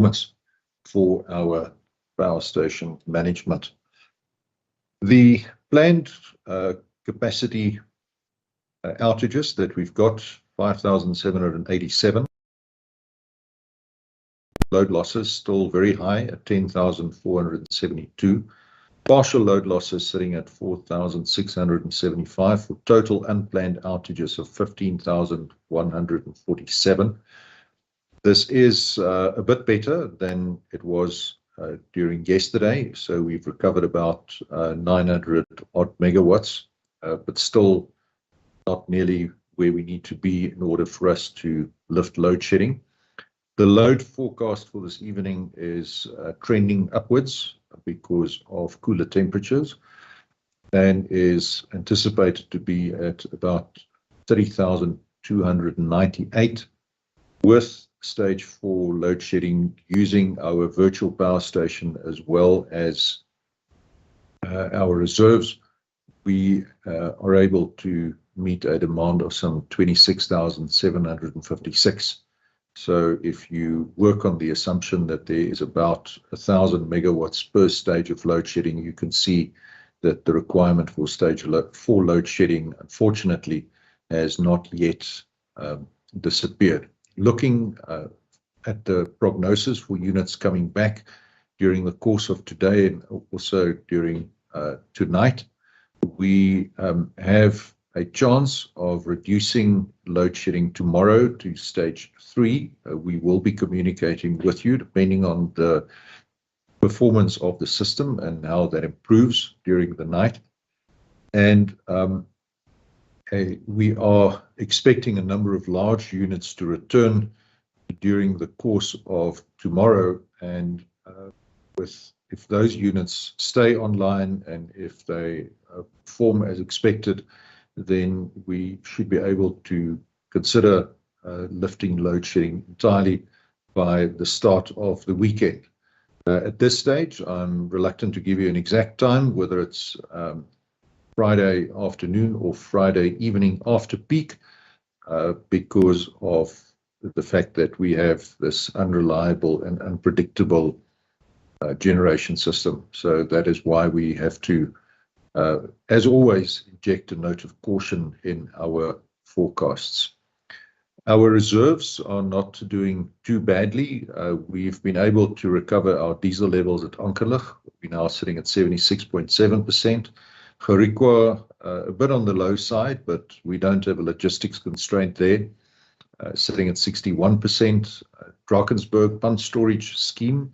performance for our power station management. The planned capacity outages that we've got, 5,787. Load losses still very high at 10,472. Partial load losses sitting at 4,675 for total unplanned outages of 15,147. This is a bit better than it was during yesterday. So we've recovered about 900 odd megawatts, but still not nearly where we need to be in order for us to lift load shedding. The load forecast for this evening is trending upwards because of cooler temperatures and is anticipated to be at about 30,298 with stage 4 load shedding using our virtual power station as well as our reserves. We are able to meet a demand of some 26,756. So if you work on the assumption that there is about 1,000 megawatts per stage of load shedding, you can see that the requirement for stage 4 load shedding, unfortunately, has not yet disappeared. Looking at the prognosis for units coming back during the course of today and also during tonight, we have a chance of reducing load shedding tomorrow to stage 3. We will be communicating with you depending on the performance of the system and how that improves during the night. And we are expecting a number of large units to return during the course of tomorrow. And if those units stay online and if they perform as expected, then we should be able to consider lifting load shedding entirely by the start of the weekend. At this stage, I'm reluctant to give you an exact time, whether it's Friday afternoon or Friday evening after peak, because of the fact that we have this unreliable and unpredictable generation system. So that is why we have to, as always, inject a note of caution in our forecasts. Our reserves are not doing too badly. We've been able to recover our diesel levels at Ankerlig. We're now sitting at 76.7%. Ruyter, a bit on the low side, but we don't have a logistics constraint there, sitting at 61%. Drakensberg pump storage scheme,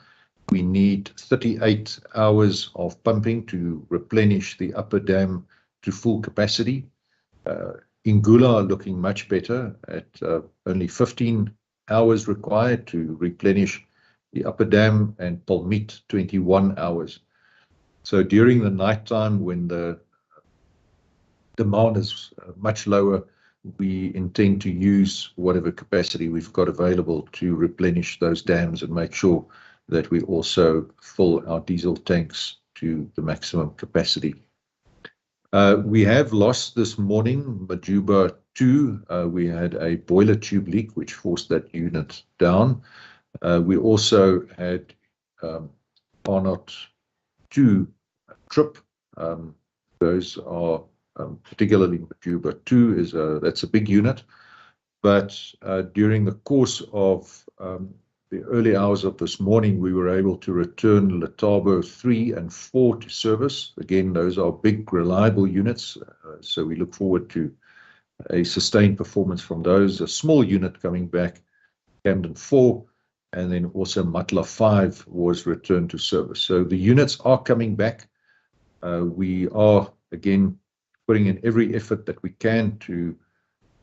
we need 38 hours of pumping to replenish the upper dam to full capacity. Ingula are looking much better at only 15 hours required to replenish the upper dam, and Palmit 21 hours. So during the nighttime when the demand is much lower, we intend to use whatever capacity we've got available to replenish those dams and make sure that we also fill our diesel tanks to the maximum capacity. We have lost this morning Majuba 2. We had a boiler tube leak which forced that unit down. We also had Arnott 2 trip. Those are particularly Majuba 2 that's a big unit. But during the course of the early hours of this morning, we were able to return Letabo 3 and 4 to service. Again, those are big, reliable units, so we look forward to a sustained performance from those. A small unit coming back, Camden 4, and then also Matla 5 was returned to service. So the units are coming back. We are, again, putting in every effort that we can to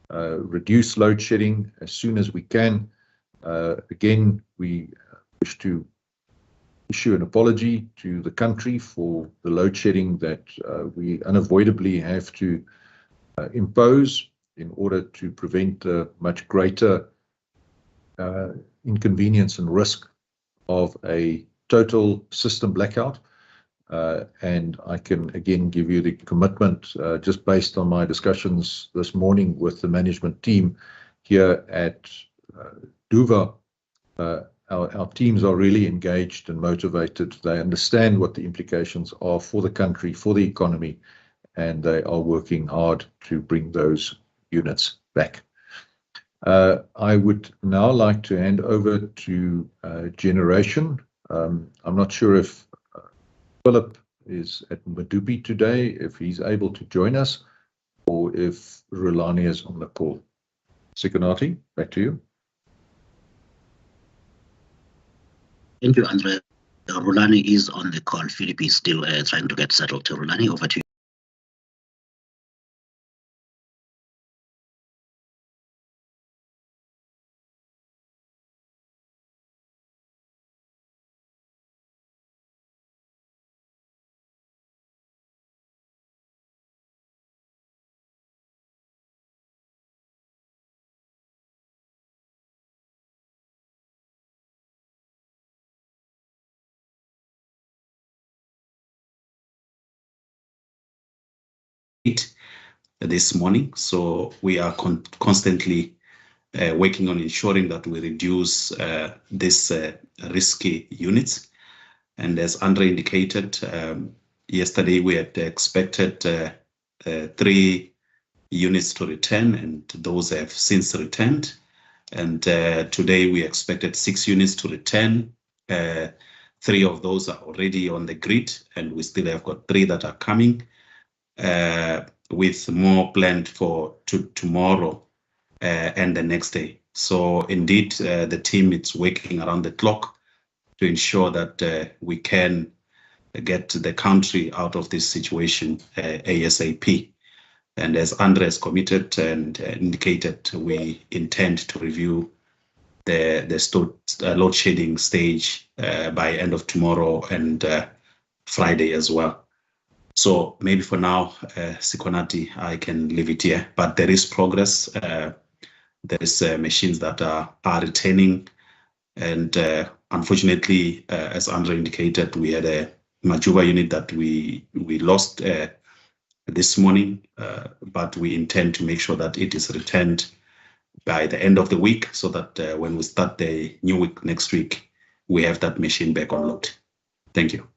reduce load shedding as soon as we can. Again, we wish to issue an apology to the country for the load shedding that we unavoidably have to impose in order to prevent a much greater inconvenience and risk of a total system blackout. And I can again give you the commitment, just based on my discussions this morning with the management team here at Duva, our teams are really engaged and motivated. They understand what the implications are for the country, for the economy, and they are working hard to bring those units back. I would now like to hand over to generation. I'm not sure if Philip is at Medupi today, if he's able to join us, or if Rulani is on the call. Sikonati, back to you. Thank you, André. Rulani is on the call. Philip is still trying to get settled. Rulani, over to you. This morning, so we are constantly working on ensuring that we reduce this risky units. And as André indicated, yesterday we had expected 3 units to return, and those have since returned. And today we expected 6 units to return. 3 of those are already on the grid, and we still have got 3 that are coming, with more planned for tomorrow and the next day. So indeed, the team is working around the clock to ensure that we can get the country out of this situation ASAP. And as André has committed and indicated, we intend to review the load shedding stage by end of tomorrow and Friday as well. So maybe for now, Sikonati, I can leave it here, but there is progress. There is machines that are returning, and unfortunately, as André indicated, we had a Majuba unit that we lost this morning, but we intend to make sure that it is returned by the end of the week, so that when we start the new week next week, we have that machine back on load. Thank you.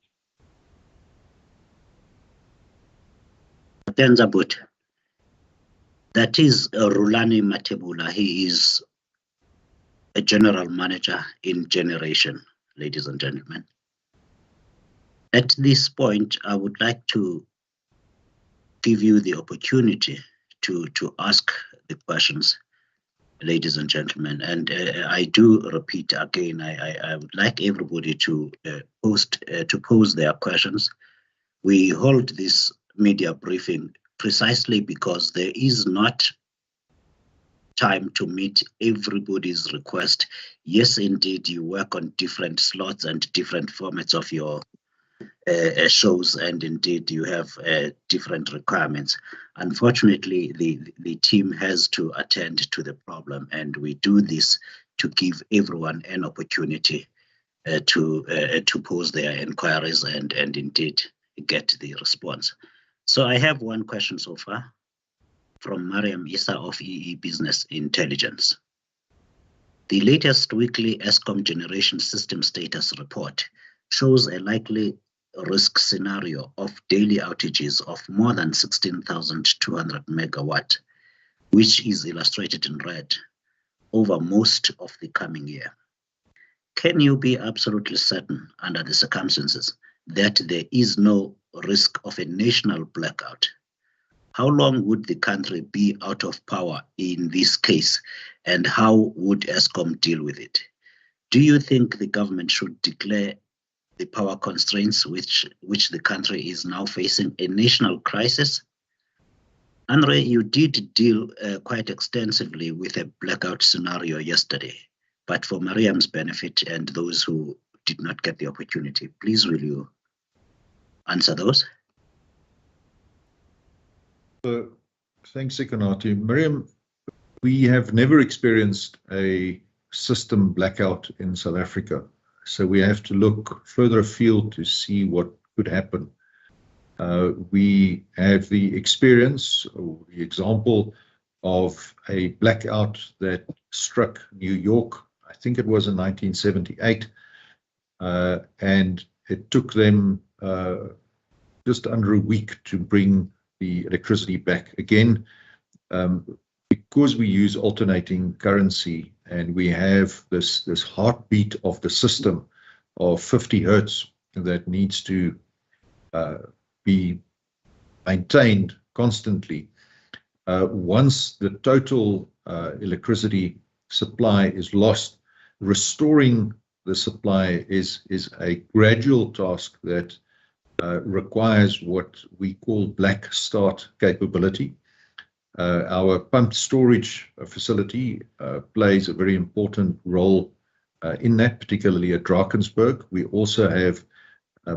That is Rulani Matebula. He is a general manager in generation, ladies and gentlemen. At this point, I would like to give you the opportunity to ask the questions, ladies and gentlemen. And I do repeat again, I would like everybody to pose their questions. We hold this media briefing precisely because there is not time to meet everybody's request. Yes, indeed, you work on different slots and different formats of your shows, and indeed you have different requirements. Unfortunately, the team has to attend to the problem, and we do this to give everyone an opportunity to pose their inquiries and indeed get the response. So I have one question so far from Mariam Issa of EE Business Intelligence. The latest weekly Eskom generation system status report shows a likely risk scenario of daily outages of more than 16,200 megawatt, which is illustrated in red, over most of the coming year. Can you be absolutely certain under the circumstances that there is no risk of a national blackout? How long would the country be out of power in this case, and how would Eskom deal with it? Do you think the government should declare the power constraints which the country is now facing a national crisis? André, you did deal quite extensively with a blackout scenario yesterday, but for Mariam's benefit and those who did not get the opportunity, please will you answer those? Thanks, Sikonati. Mariam, we have never experienced a system blackout in South Africa, so we have to look further afield to see what could happen. We have the experience or the example of a blackout that struck New York I think it was in 1978, and it took them just under a week to bring the electricity back again. Because we use alternating currency and we have this heartbeat of the system of 50 hertz that needs to be maintained constantly. Once the total electricity supply is lost, restoring the supply is a gradual task that requires what we call black start capability. Our pumped storage facility plays a very important role in that, particularly at Drakensberg. We also have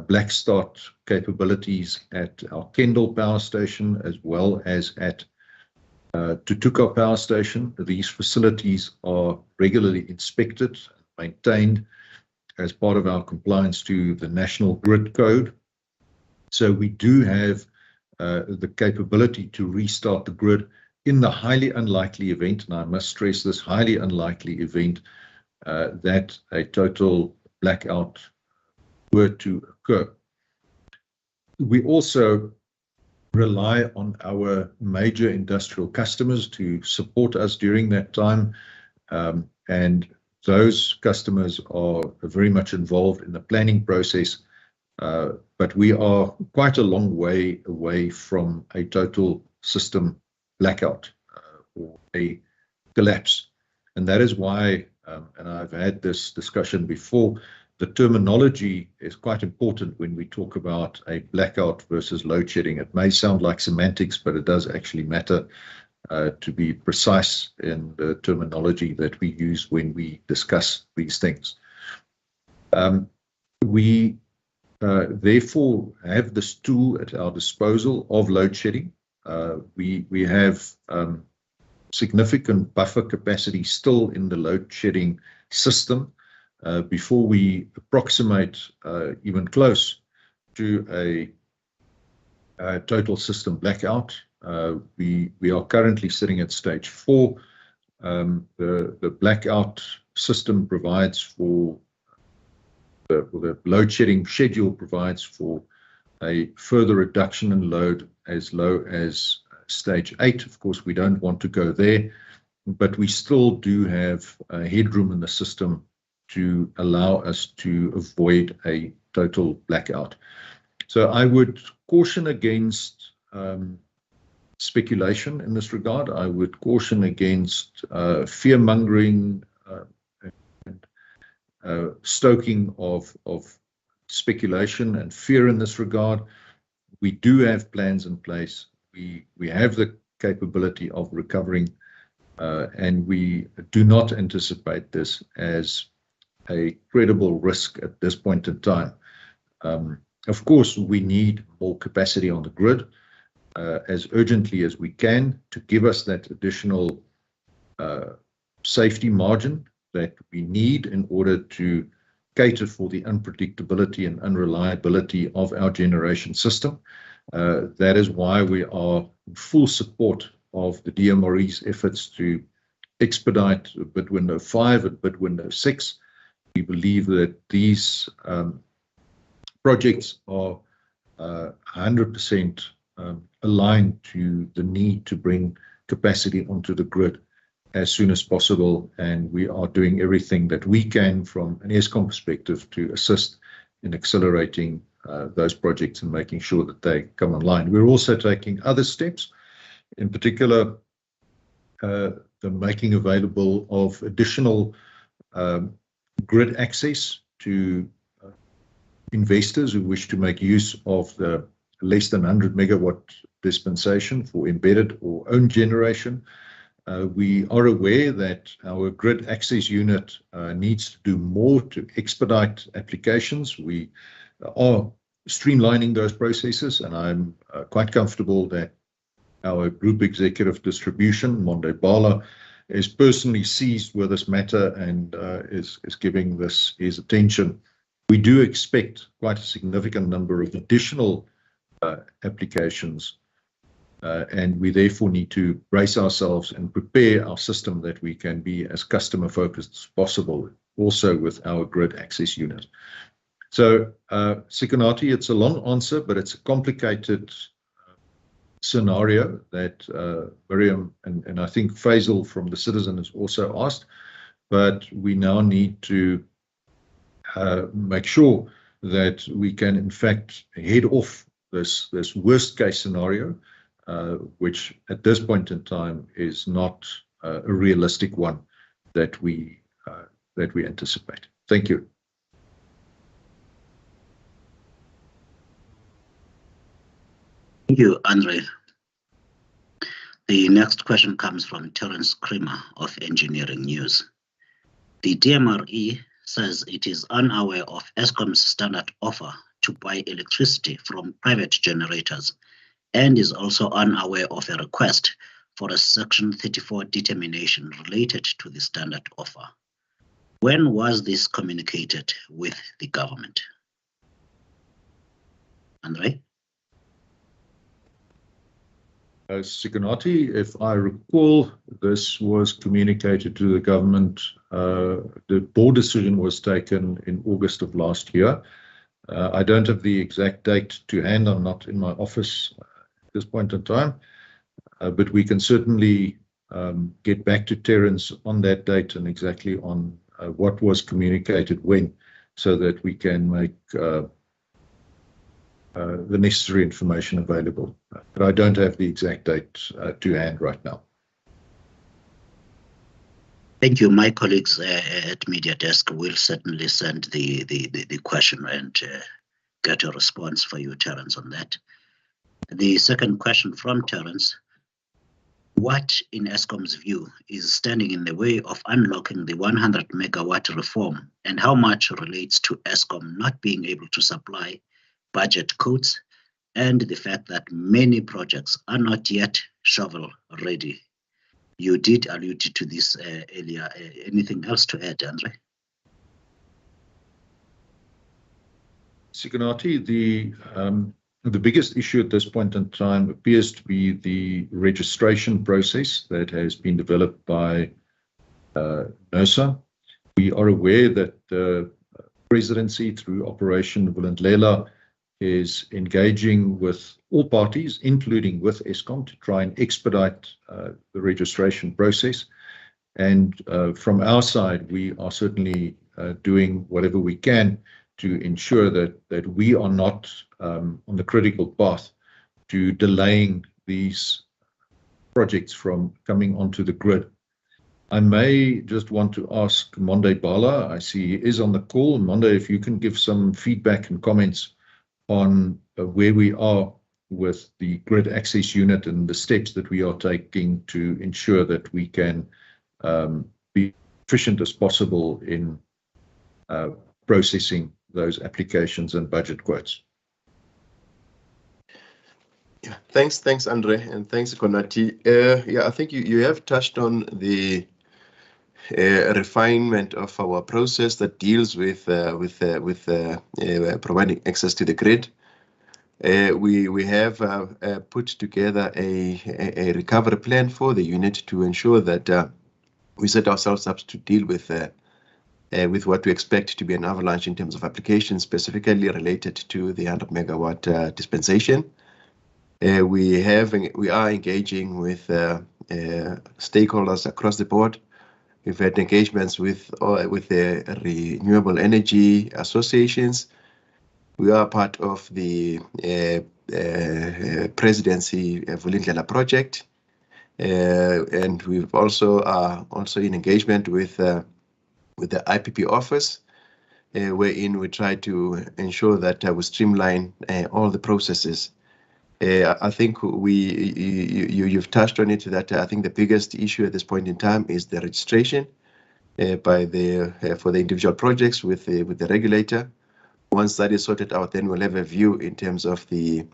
black start capabilities at our Kendal power station as well as at Tutuka power station. These facilities are regularly inspected and maintained as part of our compliance to the National Grid Code. So we do have the capability to restart the grid in the highly unlikely event, and I must stress this, highly unlikely event that a total blackout were to occur. We also rely on our major industrial customers to support us during that time, and those customers are very much involved in the planning process, but we are quite a long way away from a total system blackout or a collapse. And that is why, and I've had this discussion before, the terminology is quite important when we talk about a blackout versus load shedding. It may sound like semantics, but it does actually matter to be precise in the terminology that we use when we discuss these things. We therefore have this tool at our disposal of load shedding. We have significant buffer capacity still in the load shedding system. Before we approximate even close to a total system blackout, we are currently sitting at stage 4. The blackout system provides for the load shedding schedule provides for a further reduction in load as low as stage 8. Of course, we don't want to go there, but we still do have headroom in the system to allow us to avoid a total blackout. So I would caution against speculation in this regard. I would caution against fear-mongering and stoking of speculation and fear in this regard. We do have plans in place. We have the capability of recovering, and we do not anticipate this as a credible risk at this point in time. Of course, we need more capacity on the grid as urgently as we can to give us that additional safety margin that we need in order to cater for the unpredictability and unreliability of our generation system. That is why we are in full support of the DMRE's efforts to expedite bid window 5 and bid window 6. We believe that these projects are 100% aligned to the need to bring capacity onto the grid as soon as possible, and we are doing everything that we can from an Eskom perspective to assist in accelerating those projects and making sure that they come online. We're also taking other steps, in particular the making available of additional grid access to investors who wish to make use of the less than 100 megawatt dispensation for embedded or own generation. We are aware that our grid access unit needs to do more to expedite applications. We are streamlining those processes, and I'm quite comfortable that our Group Executive Distribution, Monde Bala, is personally seized with this matter and is giving this his attention. We do expect quite a significant number of additional applications and we therefore need to brace ourselves and prepare our system that we can be as customer focused as possible, also with our grid access unit. So, Sikonati, it's a long answer, but it's a complicated scenario that Miriam and I think Faisal from the Citizen has also asked, but we now need to make sure that we can in fact head off this worst case scenario, which at this point in time is not a realistic one that we anticipate. Thank you. Thank you, André. The next question comes from Terence Creamer of Engineering News. The DMRE says it is unaware of Eskom's standard offer to buy electricity from private generators and is also unaware of a request for a Section 34 determination related to the standard offer. When was this communicated with the government? André? Sikonati, if I recall, this was communicated to the government. The board decision was taken in August of last year. I don't have the exact date to hand. I'm not in my office at this point in time, but we can certainly get back to Terence on that date and exactly on what was communicated when, so that we can make the necessary information available. But I don't have the exact date to hand right now. Thank you. My colleagues at Media Desk will certainly send the question and get a response for you, Terence, on that. The second question from Terence: what, in Eskom's view, is standing in the way of unlocking the 100 megawatt reform, and how much relates to Eskom not being able to supply budget codes and the fact that many projects are not yet shovel ready? You did allude to this earlier. Anything else to add, André? Sikonati, the biggest issue at this point in time appears to be the registration process that has been developed by NERSA. We are aware that the presidency, through Operation Vulindlela, is engaging with all parties, including with Eskom, to try and expedite the registration process. And from our side, we are certainly doing whatever we can to ensure that we are not on the critical path to delaying these projects from coming onto the grid. I may just want to ask Monde Bala, I see he is on the call. Monde, if you can give some feedback and comments on where we are with the grid access unit and the steps that we are taking to ensure that we can be efficient as possible in processing those applications and budget quotes. Yeah, thanks, André, and thanks, Konati. Yeah, I think you have touched on the refinement of our process that deals with providing access to the grid. We have put together a recovery plan for the unit to ensure that we set ourselves up to deal with what we expect to be an avalanche in terms of applications, specifically related to the 100 megawatt dispensation. We are engaging with stakeholders across the board. We've had engagements with the renewable energy associations. We are part of the presidency Vulindlela project, and we've also in engagement with the IPP office, wherein we try to ensure that we streamline all the processes. I think you've touched on it, that I think the biggest issue at this point in time is the registration for the individual projects with the regulator. Once that is sorted out, then we'll have a view in terms of the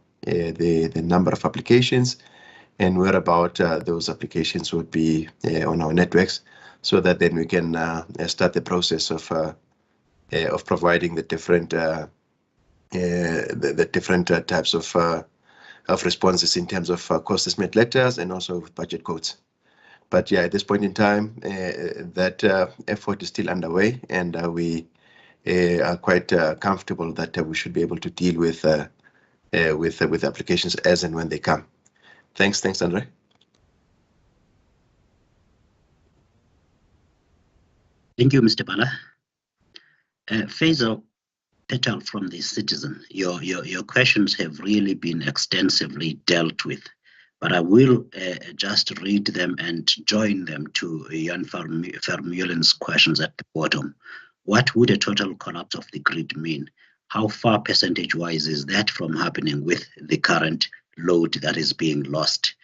number of applications and whereabout those applications would be on our networks, so that then we can start the process of providing the different types of responses in terms of cost estimate letters and also budget codes. But yeah, at this point in time, that effort is still underway, and we are quite comfortable that we should be able to deal with applications as and when they come. Thanks, André. Thank you, Mr. Bala. Faisal Petal from the Citizen, your questions have really been extensively dealt with, but I will just read them and join them to Jan Vermeulen's questions at the bottom. What would a total collapse of the grid mean? How far percentage-wise is that from happening with the current load that is being lost?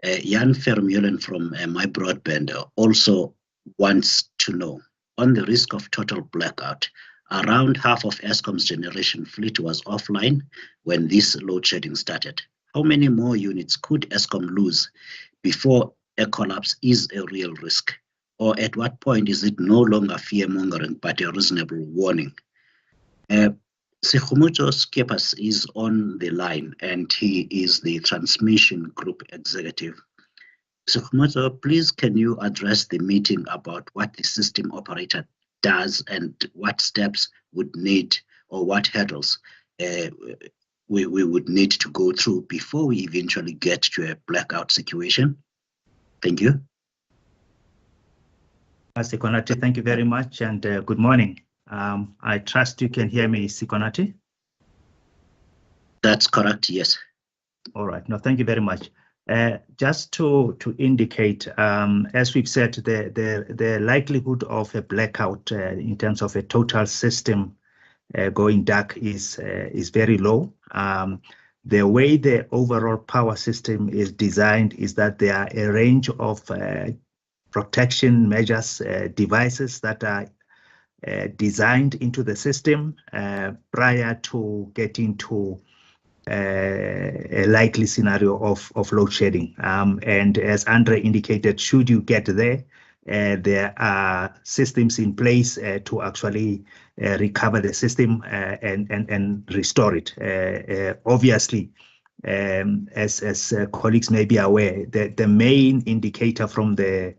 Jan Vermeulen from My Broadband also wants to know, on the risk of total blackout, around half of Eskom's generation fleet was offline when this load shedding started. How many more units could Eskom lose before a collapse is a real risk? Or at what point is it no longer fear-mongering but a reasonable warning? Sekgomotso Skepas is on the line, and he is the transmission group executive. Sekgomotso, please can you address the meeting about what the system operator does and what steps would need, or what hurdles we would need to go through before we eventually get to a blackout situation? Thank you. Sikonati, thank you very much, and good morning. I trust you can hear me, Sikonati? That's correct, yes. All right, no, thank you very much. Just to indicate, as we've said, the likelihood of a blackout in terms of a total system going dark is very low. The way the overall power system is designed is that there are a range of protection measures, devices that are designed into the system prior to getting to a likely scenario of load shedding. And as André indicated, should you get there, there are systems in place to actually recover the system and restore it. Obviously, as colleagues may be aware, the main indicator from the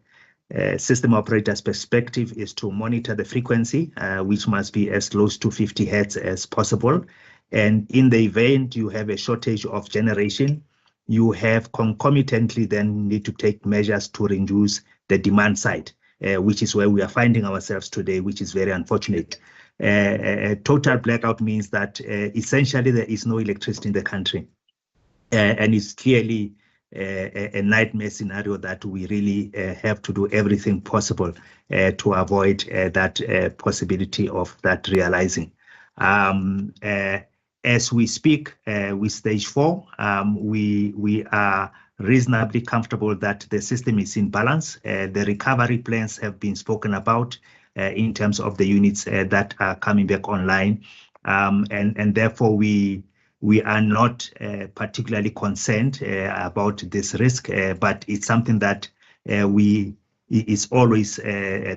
system operator's perspective is to monitor the frequency, which must be as close to 50 hertz as possible. And in the event you have a shortage of generation, you have concomitantly then need to take measures to reduce the demand side, which is where we are finding ourselves today, which is very unfortunate. A total blackout means that essentially there is no electricity in the country. And it's clearly a nightmare scenario that we really have to do everything possible to avoid that possibility of that realizing. As we speak with stage 4, we are reasonably comfortable that the system is in balance. The recovery plans have been spoken about in terms of the units that are coming back online. And therefore we are not particularly concerned about this risk, but it's something that is always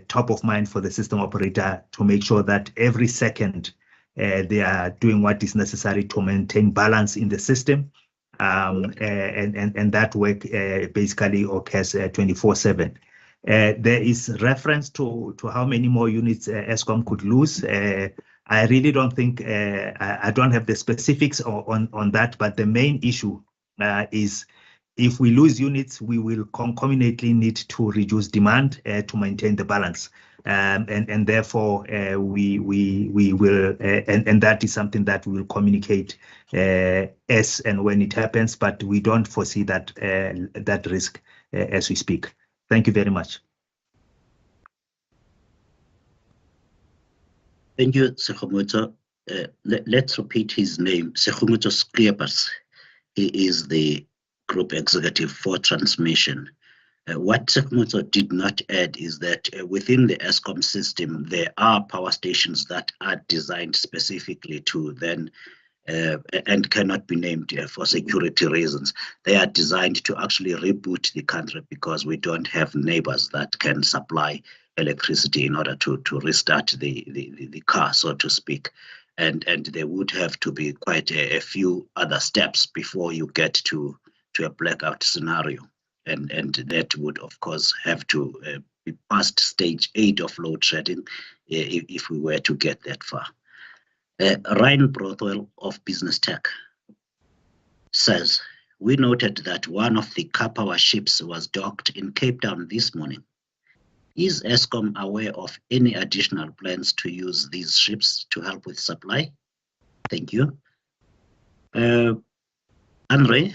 top of mind for the system operator to make sure that every second they are doing what is necessary to maintain balance in the system, and that work basically occurs 24/7. There is reference to how many more units Eskom could lose. I really don't think, I don't have the specifics on that, but the main issue is if we lose units, we will concomitantly need to reduce demand to maintain the balance. And therefore we will, and that is something that we will communicate as and when it happens, but we don't foresee that that risk as we speak. Thank you very much. Thank you, Sekgomotso. Let's repeat his name, Sekgomotso Skepas. He is the group executive for transmission. What Sekgomotso did not add is that within the Eskom system, there are power stations that are designed specifically to then, and cannot be named for security reasons. They are designed to actually reboot the country because we don't have neighbors that can supply electricity in order to restart the car, so to speak. and there would have to be quite a few other steps before you get to a blackout scenario, and that would of course have to be past stage 8 of load shedding if we were to get that far. Ryan Brothwell of Business Tech says, we noted that one of the car power ships was docked in Cape Town this morning. Is Eskom aware of any additional plans to use these ships to help with supply? Thank you. André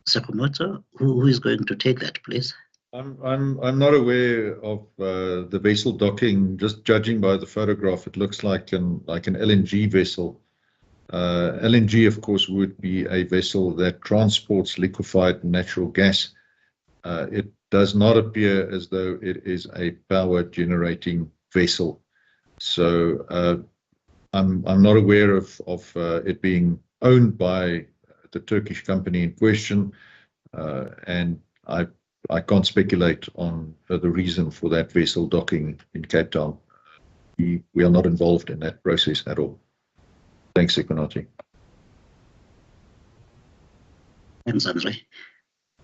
Sakamoto, who is going to take that, please? I'm not aware of the vessel docking. Just judging by the photograph, it looks like an LNG vessel. LNG, of course, would be a vessel that transports liquefied natural gas. It does not appear as though it is a power generating vessel. So I'm not aware of it being owned by the Turkish company in question, and I can't speculate on the reason for that vessel docking in Cape Town. We are not involved in that process at all. Thanks, Ekonati. Thanks, André.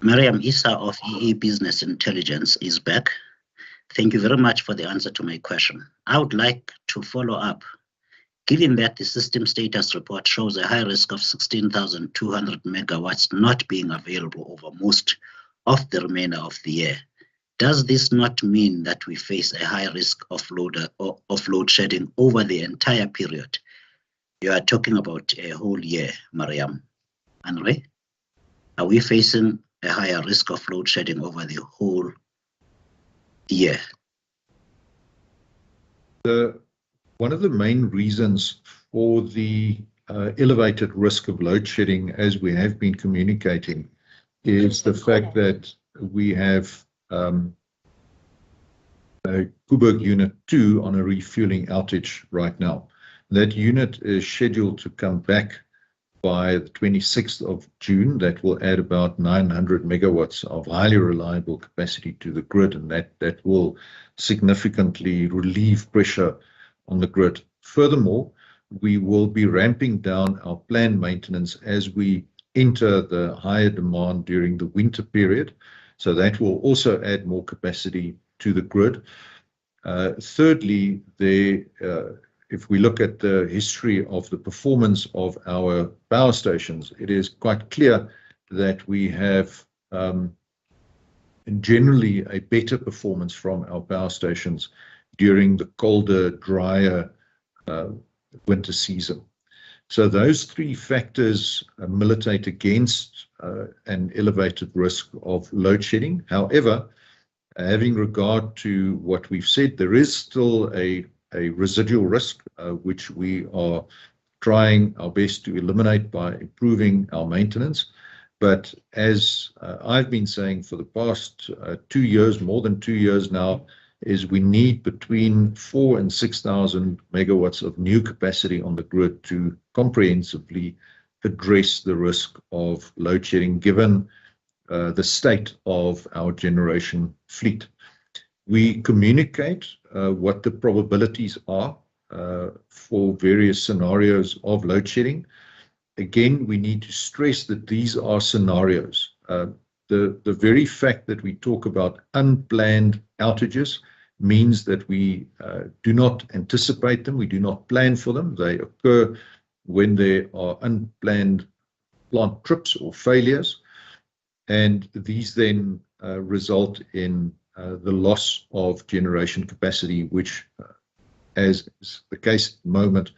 Mariam Issa of EE Business Intelligence is back. Thank you very much for the answer to my question. I would like to follow up. Given that the system status report shows a high risk of 16,200 megawatts not being available over most of the remainder of the year, does this not mean that we face a high risk of load shedding over the entire period? You are talking about a whole year, Mariam. André, are we facing a higher risk of load shedding over the whole year? One of the main reasons for the elevated risk of load shedding, as we have been communicating, is the fact that we have Kuberg Unit 2 on a refueling outage right now. That unit is scheduled to come back by the 26th of June. That will add about 900 megawatts of highly reliable capacity to the grid, and that will significantly relieve pressure on the grid. Furthermore, we will be ramping down our planned maintenance as we enter the higher demand during the winter period. So that will also add more capacity to the grid. Thirdly, if we look at the history of the performance of our power stations, it is quite clear that we have generally a better performance from our power stations during the colder, drier winter season. So those three factors militate against an elevated risk of load shedding. However, having regard to what we've said, there is still a residual risk, which we are trying our best to eliminate by improving our maintenance. But as I've been saying for the past 2 years, more than 2 years now, is we need between 4,000 and 6,000 megawatts of new capacity on the grid to comprehensively address the risk of load shedding, given the state of our generation fleet. We communicate what the probabilities are for various scenarios of load shedding. Again, we need to stress that these are scenarios. The very fact that we talk about unplanned outages means that we do not anticipate them, we do not plan for them. They occur when there are unplanned plant trips or failures, and these then result in the loss of generation capacity, which, as is the case at the moment,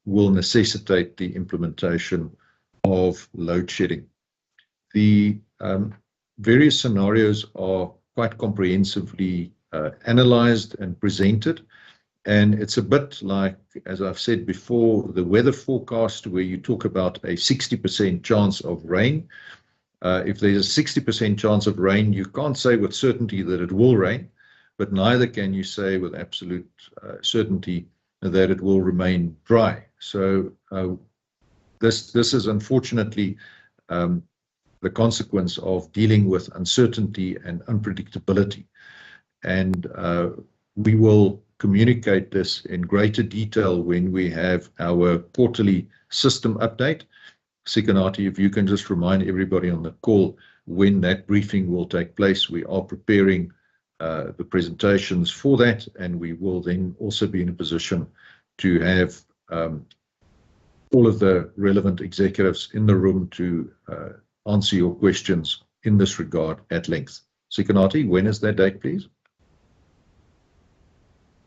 will necessitate the implementation of load shedding. The various scenarios are quite comprehensively analyzed and presented, and it's a bit like, as I've said before, the weather forecast, where you talk about a 60% chance of rain. If there's a 60% chance of rain, you can't say with certainty that it will rain, but neither can you say with absolute certainty that it will remain dry. So this is unfortunately the consequence of dealing with uncertainty and unpredictability. And we will communicate this in greater detail when we have our quarterly system update. Sikonati, if you can just remind everybody on the call when that briefing will take place. We are preparing the presentations for that, and we will then also be in a position to have all of the relevant executives in the room to answer your questions in this regard at length. Sikonati, when is that date, please?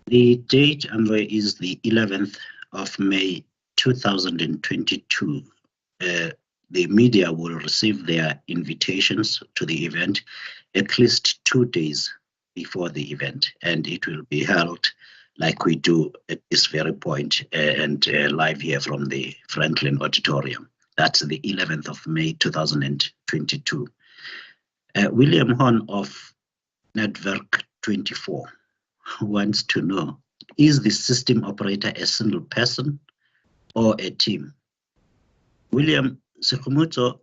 The date, André, is the 11th of May 2022. The media will receive their invitations to the event at least 2 days before the event, and it will be held like we do at this very point and live here from the Franklin Auditorium. That's the 11th of May 2022. William Horn of Network 24 wants to know, is the system operator a single person or a team? William, Sekumuzo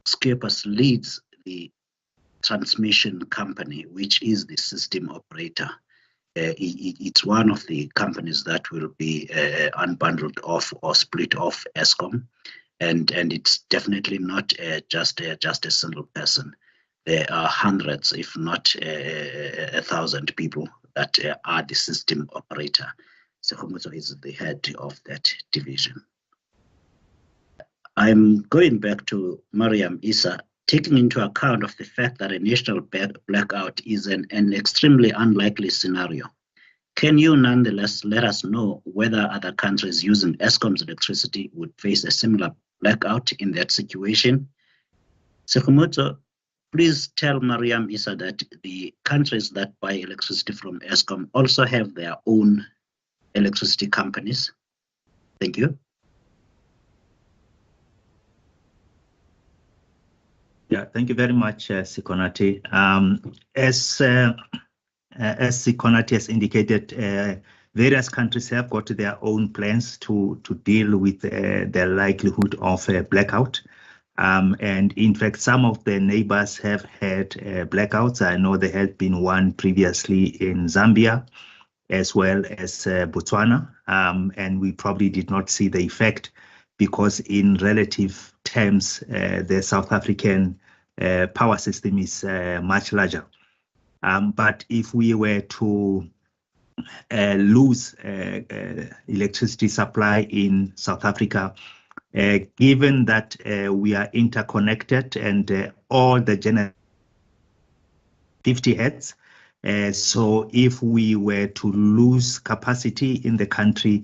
Skepas leads the transmission company, which is the system operator. It's one of the companies that will be unbundled off or split off Eskom, and it's definitely not just a single person. There are hundreds, if not 1,000 people that are the system operator. Sekumuzo is the head of that division. I'm going back to Mariam Issa, taking into account of the fact that a national blackout is an extremely unlikely scenario. Can you nonetheless let us know whether other countries using Eskom's electricity would face a similar blackout in that situation? Sekumuzo, please tell Mariam Issa that the countries that buy electricity from Eskom also have their own electricity companies. Thank you. Yeah, thank you very much, Sikonati. As Sikonati has indicated, various countries have got their own plans to deal with the likelihood of a blackout. And in fact, some of the neighbors have had blackouts. I know there had been one previously in Zambia, as well as Botswana, and we probably did not see the effect because in relative terms, the South African power system is much larger. But if we were to lose electricity supply in South Africa, given that we are interconnected and all the general 50 hertz, so if we were to lose capacity in the country,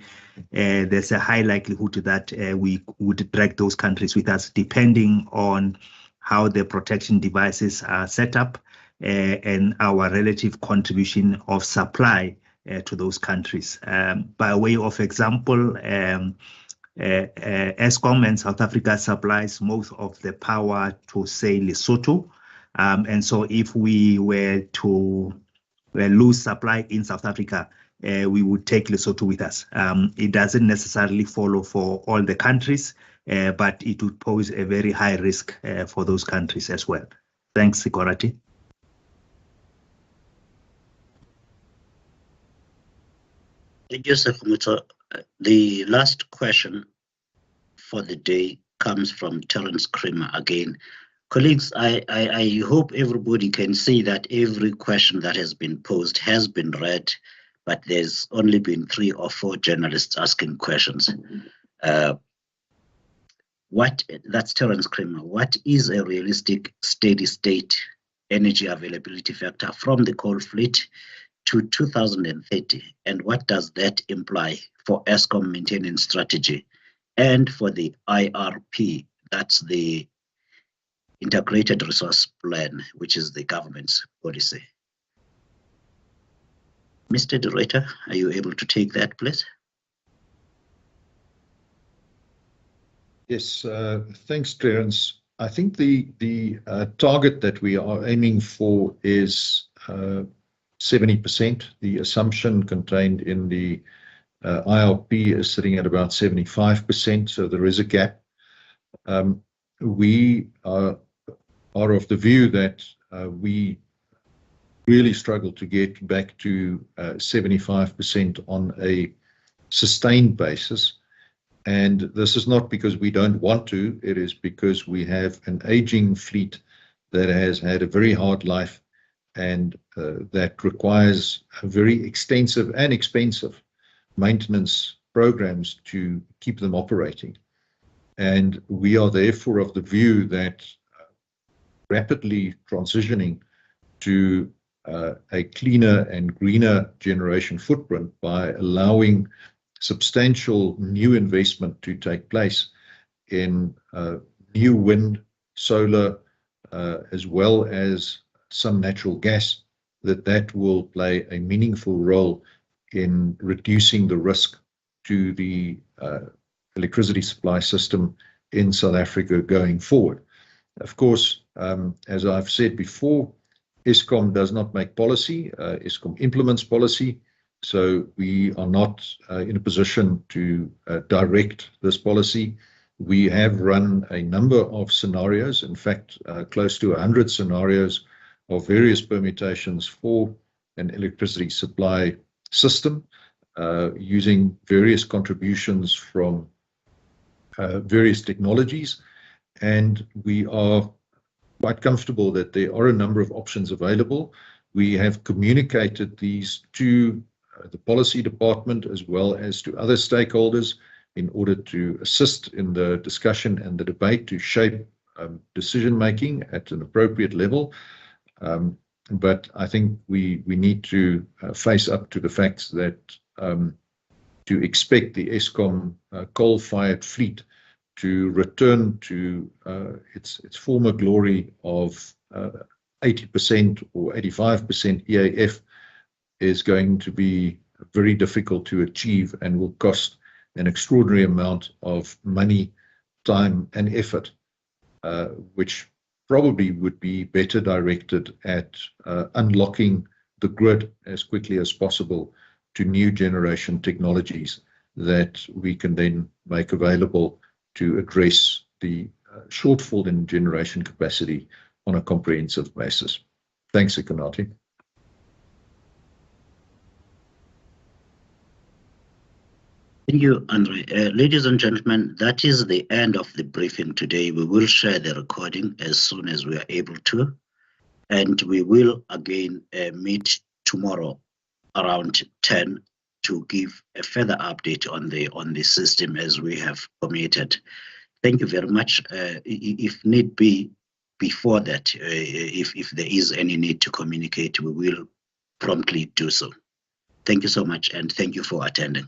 there's a high likelihood that we would drag those countries with us, depending on how the protection devices are set up and our relative contribution of supply to those countries. By way of example, Eskom and South Africa supplies most of the power to, say, Lesotho. And so if we were to lose supply in South Africa, we would take Lesotho with us. It doesn't necessarily follow for all the countries, but it would pose a very high risk for those countries as well. Thanks, Sikonati. Thank you, Sekumuzo. The last question for the day comes from Terence Kramer again. Colleagues, I hope everybody can see that every question that has been posed has been read, but there's only been 3 or 4 journalists asking questions. That's Terence Kramer. What is a realistic steady state energy availability factor from the coal fleet to 2030? And what does that imply for Eskom maintenance strategy and for the IRP? That's the Integrated Resource Plan, which is the government's policy. Mr. Ruyter, are you able to take that, please? Yes, thanks, Terence. I think the target that we are aiming for is 70%. The assumption contained in the IRP is sitting at about 75%, so there is a gap. We are of the view that we really struggle to get back to 75% on a sustained basis. And this is not because we don't want to, it is because we have an aging fleet that has had a very hard life, and that requires a very extensive and expensive maintenance programs to keep them operating. And we are therefore of the view that rapidly transitioning to a cleaner and greener generation footprint by allowing substantial new investment to take place in new wind, solar, as well as some natural gas, that will play a meaningful role in reducing the risk to the electricity supply system in South Africa going forward. Of course, as I've said before, Eskom does not make policy, Eskom implements policy, so we are not in a position to direct this policy. We have run a number of scenarios, in fact, close to 100 scenarios of various permutations for an electricity supply system, using various contributions from various technologies, and we are quite comfortable that there are a number of options available. We have communicated these to the policy department as well as to other stakeholders in order to assist in the discussion and the debate to shape decision making at an appropriate level. But I think we need to face up to the facts that to expect the Eskom coal-fired fleet to return to its former glory of 80% or 85% EAF is going to be very difficult to achieve and will cost an extraordinary amount of money, time, and effort, which probably would be better directed at unlocking the grid as quickly as possible to new generation technologies that we can then make available to address the shortfall in generation capacity on a comprehensive basis. Thanks, Ikonati. Thank you, André. Ladies and gentlemen, that is the end of the briefing today. We will share the recording as soon as we are able to, and we will again meet tomorrow around 10 to give a further update on the system as we have committed. Thank you very much. If need be, before that, if there is any need to communicate, we will promptly do so. Thank you so much, and thank you for attending.